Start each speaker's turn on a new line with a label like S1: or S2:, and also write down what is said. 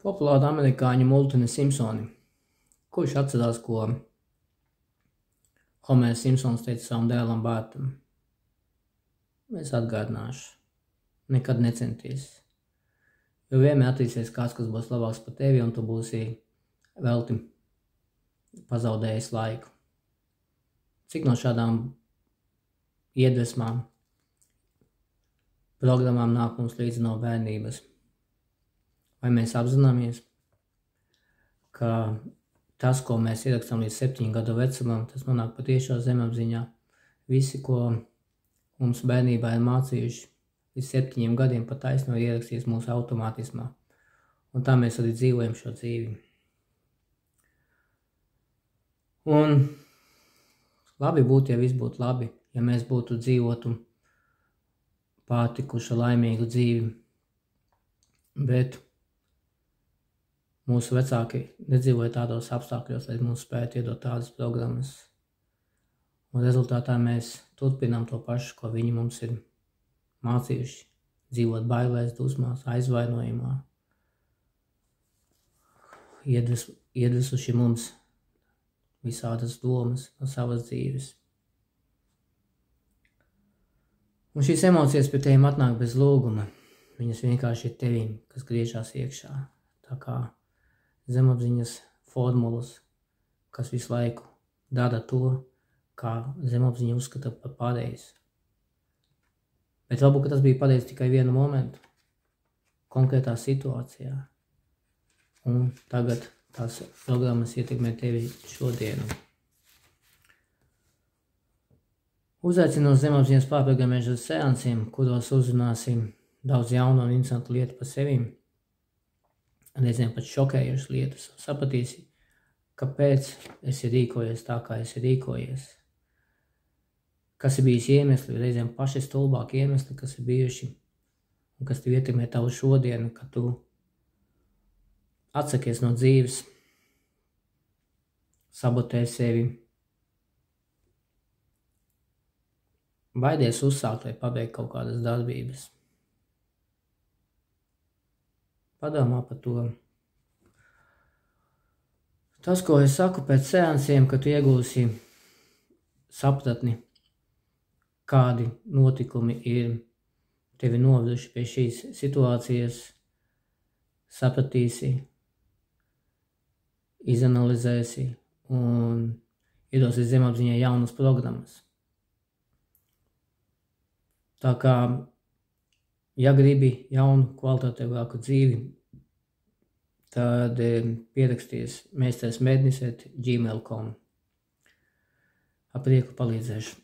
S1: Populāra amerikāņu Multini Simpsoni. Kurš atcerās, ko Homērs Simpsons teica savam dēlam Bārtam? Es atgādināšu. Nekad necenties. Jo vienmēr attīsies kāds, kas būs labāks par tevi, un tu būsi velti pazaudējis laiku. Cik no šādām iedvesmām, programmām nāk mums līdzi no bērnības? Vai mēs apzināmies, ka tas, ko mēs ierakstām līdz 7 gadu vecumam, tas nonāk patiešā zemapziņā. Visi, ko mums bērnībā ir mācījuši līdz 7 gadiem, pat taisno ierakstīs mūsu automātismā. Un tā mēs arī dzīvojam šo dzīvi. Un labi būtu, ja viss būtu labi, ja mēs būtu dzīvotu pārtikušu laimīgu dzīvi. Bet mūsu vecāki nedzīvoja tādos apstākļos, lai mums spētu iedot tādas programmas. Un rezultātā mēs turpinām to pašu, ko viņi mums ir mācījuši. Dzīvot bailēs, dusmās, aizvainojumā. Iedvesuši mums visādas domas no savas dzīves. Un šīs emocijas pie tevim atnāk bez lūguma. Viņas vienkārši ir tevim, kas griežās iekšā. Tā kā zemapziņas formulas, kas visu laiku dara to, kā zemapziņa uzskata par pareizi. Bet varbūt, ka tas bija pareizi tikai vienu momentu, konkrētā situācijā. Un tagad tās programmas ietekmē tevi šodienu. Uzaicinu uz zemapziņas pārprogrammēšanas seansiem, kuros uzrunāsim daudz jaunu un interesantu lietu par sevim. Reizēm pat šokējušas lietas. Sapratīsi, kāpēc esi rīkojies tā, kā esi rīkojies. Kas ir bijis iemesli, reizēm paši stulbāki iemesli, kas ir bijuši un kas tev ietekmē tavu šodienu, ka tu atsakies no dzīves, sabotē sevi, baidies uzsākt vai pabeigt kaut kādas darbības. Padomā par to. Tas, ko es saku pēc seansiem, ka tu iegūsi sapratni, kādi notikumi ir tevi noveduši pie šīs situācijas, sapratīsi, izanalizēsi un iedosi zemapziņai jaunas programmas. Tā kā, ja gribi jaunu kvalitatīvāku dzīvi, tad pieraksties meistars@gmail.com. Ar prieku palīdzēšu.